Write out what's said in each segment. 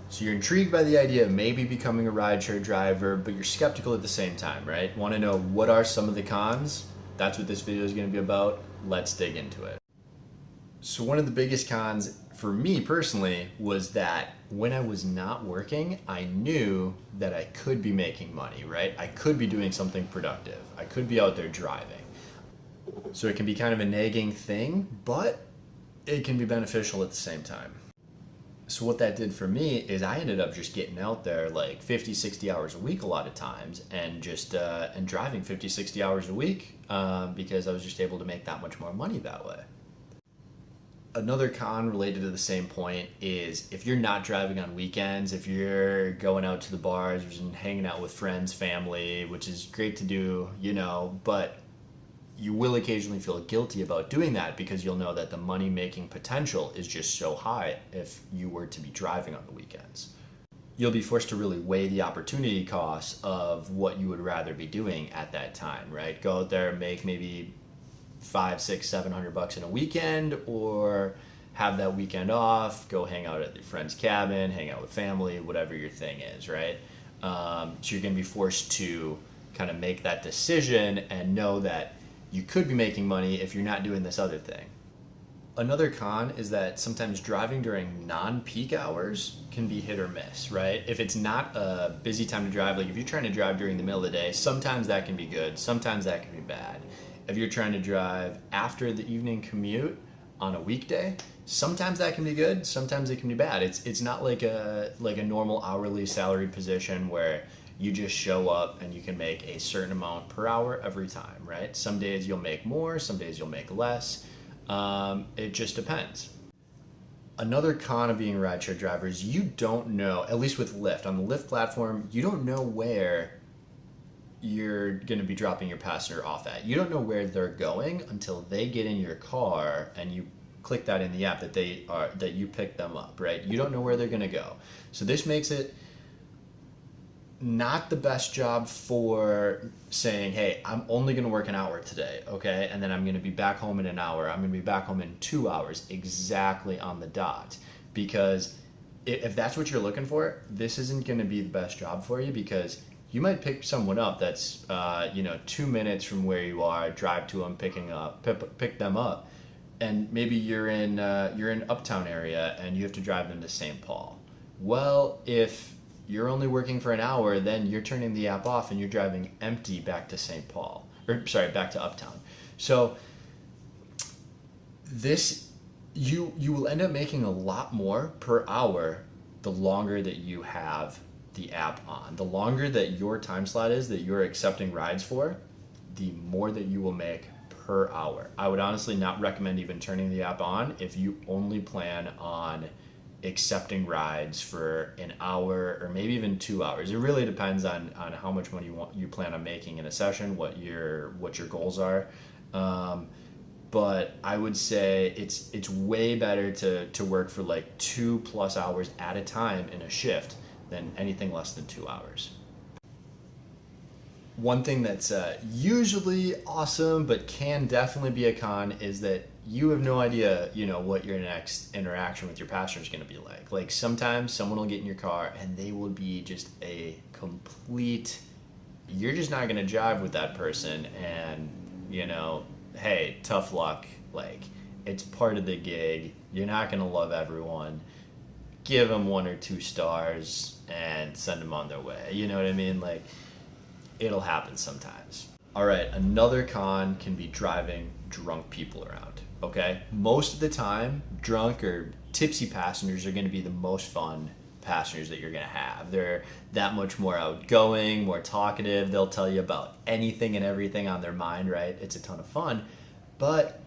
So you're intrigued by the idea of maybe becoming a rideshare driver, but you're skeptical at the same time, right? Want to know what are some of the cons? That's what this video is going to be about. Let's dig into it. So one of the biggest cons for me personally was that when I was not working, I knew that I could be making money, right? I could be doing something productive. I could be out there driving. So it can be kind of a nagging thing, but it can be beneficial at the same time. So what that did for me is I ended up just getting out there like 50, 60 hours a week a lot of times and just and driving 50, 60 hours a week because I was just able to make that much more money that way. Another con related to the same point is if you're not driving on weekends, if you're going out to the bars and hanging out with friends, family, which is great to do, you know, but you will occasionally feel guilty about doing that because you'll know that the money making potential is just so high if you were to be driving on the weekends. You'll be forced to really weigh the opportunity costs of what you would rather be doing at that time, right? Go out there and make maybe $500, $600, $700 in a weekend, or have that weekend off, go hang out at your friend's cabin, hang out with family, whatever your thing is, right? So you're gonna be forced to kind of make that decision and know that you could be making money if you're not doing this other thing. Another con is that sometimes driving during non-peak hours can be hit or miss, right? If it's not a busy time to drive, like if you're trying to drive during the middle of the day, sometimes that can be good, sometimes that can be bad. If you're trying to drive after the evening commute on a weekday, sometimes that can be good, sometimes it can be bad. It's not like a normal hourly salary position where you just show up and you can make a certain amount per hour every time, right? Some days you'll make more, some days you'll make less. It just depends. Another con of being a rideshare driver is you don't know, at least with Lyft, on the Lyft platform, you don't know where you're going to be dropping your passenger off at. You don't know where they're going until they get in your car and you click that in the app that you picked them up, right? You don't know where they're going to go. So this makes it not the best job for saying, hey, I'm only going to work an hour today, okay? And then I'm going to be back home in an hour. I'm going to be back home in 2 hours, exactly on the dot. Because if that's what you're looking for, this isn't going to be the best job for you, because you might pick someone up that's 2 minutes from where you are, drive to them, pick them up, and maybe you're in Uptown area and you have to drive them to St. Paul. Well, if you're only working for an hour, then you're turning the app off and you're driving empty back to St. Paul, back to Uptown. So this, you will end up making a lot more per hour the longer that you have the app on. The longer that your time slot is that you're accepting rides for, the more that you will make per hour. I would honestly not recommend even turning the app on if you only plan on accepting rides for an hour or maybe even 2 hours. It really depends on how much money you plan on making in a session, what your goals are. But I would say it's way better to work for like 2+ hours at a time in a shift than anything less than 2 hours. One thing that's usually awesome but can definitely be a con is that you have no idea, what your next interaction with your passenger is going to be like. Like sometimes someone will get in your car and they will be just a complete, you're just not going to jive with that person, and hey, tough luck. Like, it's part of the gig. You're not going to love everyone. Give them 1 or 2 stars and send them on their way. You know what I mean? Like, it'll happen sometimes. All right, another con can be driving drunk people around, okay? Most of the time, drunk or tipsy passengers are gonna be the most fun passengers that you're gonna have. They're that much more outgoing, more talkative. They'll tell you about anything and everything on their mind, right? It's a ton of fun. But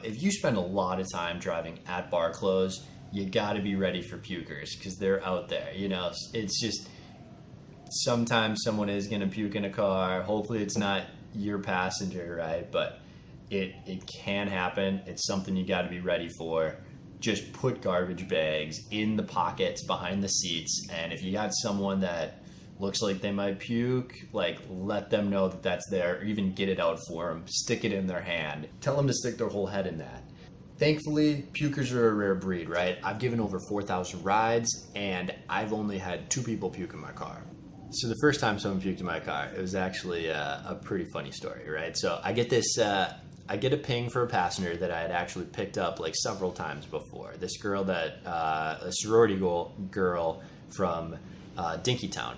if you spend a lot of time driving at bar close, you gotta be ready for pukers because they're out there. It's just, sometimes someone is gonna puke in a car. Hopefully it's not your passenger, right? But it can happen. It's something you gotta be ready for. Just put garbage bags in the pockets behind the seats, and if you got someone that looks like they might puke, like, let them know that that's there, or even get it out for them. Stick it in their hand. Tell them to stick their whole head in that. Thankfully, pukers are a rare breed, right? I've given over 4,000 rides, and I've only had 2 people puke in my car. So the first time someone puked in my car, it was actually a pretty funny story, right? So I get this, I get a ping for a passenger that I had actually picked up like several times before. This girl that, a sorority girl from Dinkytown.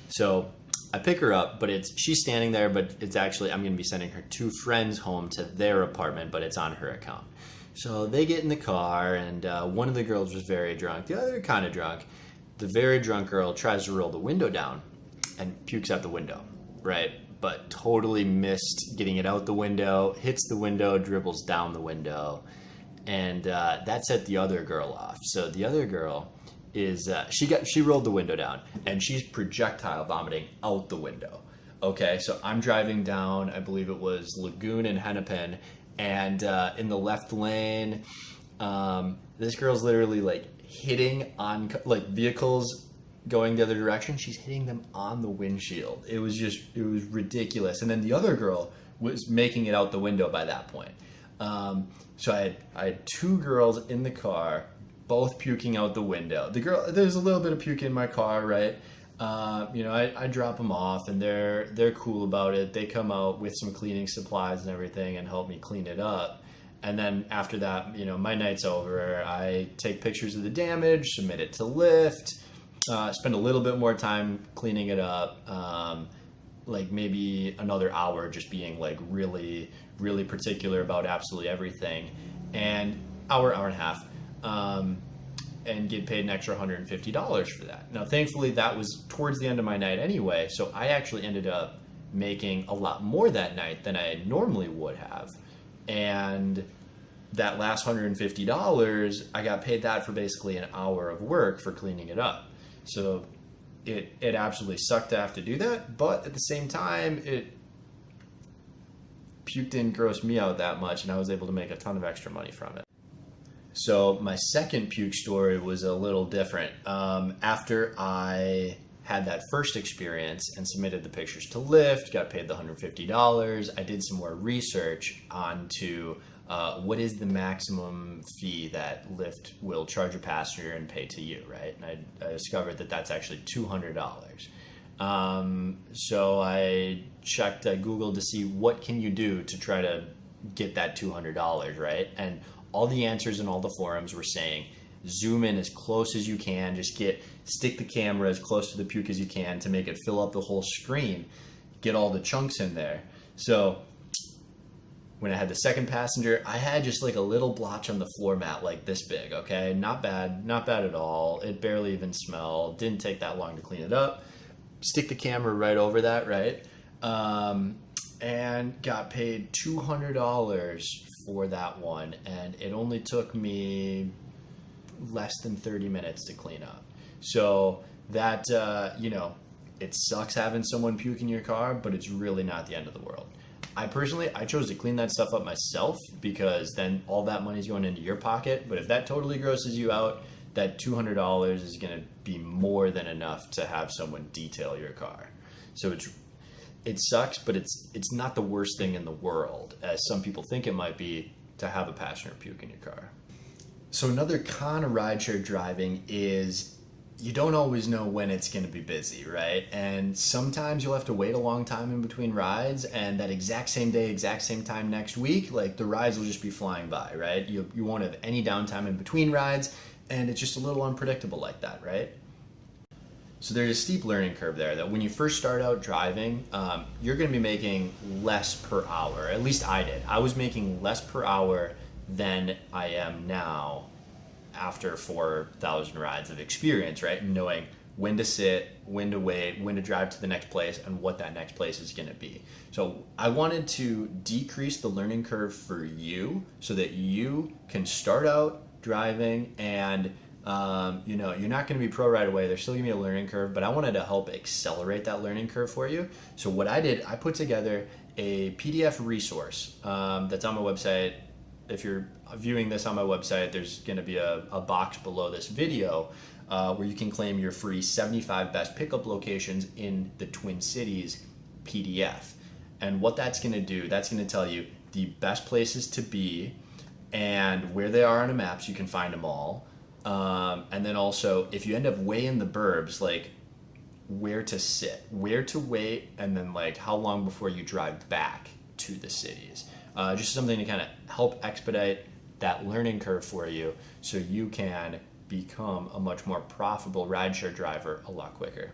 So I pick her up, but she's standing there, but it's actually, I'm gonna be sending her 2 friends home to their apartment, but it's on her account. So they get in the car, and one of the girls was very drunk, the other kind of drunk. The very drunk girl tries to roll the window down and pukes out the window, right? But totally missed getting it out the window, hits the window, dribbles down the window, and that set the other girl off. So the other girl is, she rolled the window down, and she's projectile vomiting out the window. Okay, so I'm driving down, I believe it was Lagoon and Hennepin, and in the left lane, this girl's literally like hitting on like vehicles going the other direction. She's hitting them on the windshield. It was ridiculous. And then the other girl was making it out the window by that point. So I had 2 girls in the car, both puking out the window. There's a little bit of puke in my car, right? You know, I drop them off, and they're cool about it. They come out with some cleaning supplies and everything and help me clean it up. And then after that, you know, my night's over. I take pictures of the damage, submit it to Lyft, spend a little bit more time cleaning it up, like maybe another hour just being like really, really particular about absolutely everything, and hour and a half, and get paid an extra $150 for that. Now, thankfully, that was towards the end of my night anyway, so I actually ended up making a lot more that night than I normally would have. And that last $150, I got paid that for basically an hour of work for cleaning it up. So it absolutely sucked to have to do that, but at the same time, puke didn't gross me out that much, and I was able to make a ton of extra money from it. So my second puke story was a little different. After I had that first experience and submitted the pictures to Lyft, got paid the $150, I did some more research onto what is the maximum fee that Lyft will charge a passenger and pay to you, right? And I discovered that that's actually $200. So I checked, I Googled to see what can you do to try to get that $200, right? And all the answers in all the forums were saying, zoom in as close as you can, just stick the camera as close to the puke as you can to make it fill up the whole screen, get all the chunks in there. So when I had the second passenger, I had just like a little blotch on the floor mat like this big, okay? Not bad at all. It barely even smelled, didn't take that long to clean it up. Stick the camera right over that, right? And got paid $200 for that one, and it only took me less than 30 minutes to clean up. So that, you know, it sucks having someone puke in your car, but it's really not the end of the world. I chose to clean that stuff up myself, because then all that money's going into your pocket. But if that totally grosses you out, that $200 is going to be more than enough to have someone detail your car. So it sucks, but it's not the worst thing in the world, as some people think it might be, to have a passenger puke in your car. So another con of rideshare driving is you don't always know when it's going to be busy, right? And sometimes you'll have to wait a long time in between rides, and that exact same day, exact same time next week, like the rides will just be flying by, right? You won't have any downtime in between rides, and it's just a little unpredictable like that, right? So there's a steep learning curve there, that when you first start out driving, you're going to be making less per hour. At least I did. I was making less per hour than I am now after 4,000 rides of experience, right? Knowing when to sit, when to wait, when to drive to the next place, and what that next place is going to be. So I wanted to decrease the learning curve for you so that you can start out driving, and you know, you're not going to be pro right away. There's still going to be a learning curve, but I wanted to help accelerate that learning curve for you. So what I did, I put together a PDF resource that's on my website. If you're viewing this on my website, there's going to be a box below this video where you can claim your free 75 best pickup locations in the Twin Cities PDF. And what that's going to do, that's going to tell you the best places to be, and where they are on a map so you can find them all. And then also, if you end up way in the burbs, like where to sit, where to wait, and then like how long before you drive back to the cities. Just something to kind of help expedite that learning curve for you so you can become a much more profitable rideshare driver a lot quicker.